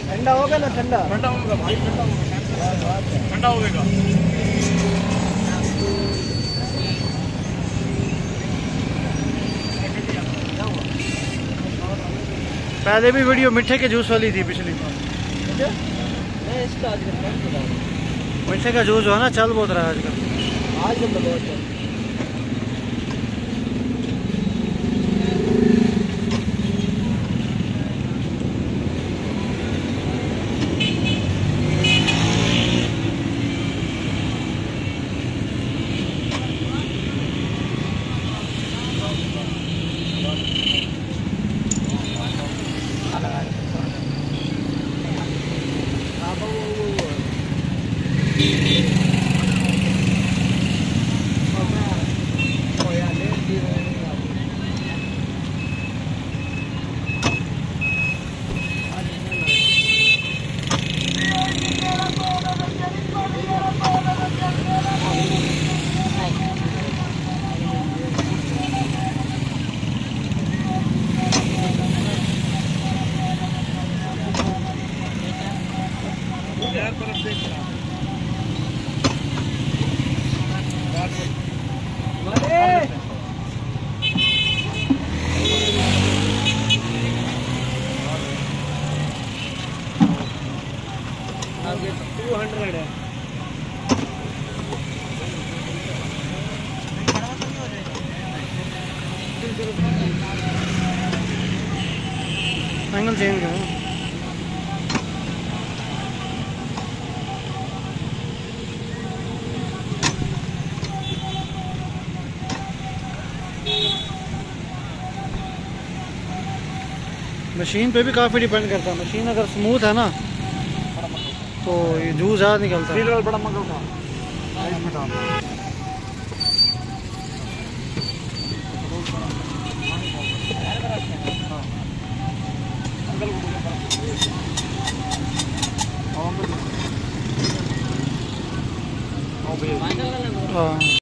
ठंडा होगा ना? ठंडा ठंडा होगा भाई, ठंडा होगा, ठंडा होगा। पहले भी वीडियो मिठे के जूस वाली थी पिछली बार। मिठे का जूस जो है ना चल बहुत रहा है आजकल। आजकल तो बहुत है। आगे 200 है। एंगल चेंज करो। मशीन पे भी काफ़ी डिपेंड करता है। मशीन अगर स्मूथ है ना तो ये जूस ज़्यादा निकलता है। बड़ा मंगल था हाँ।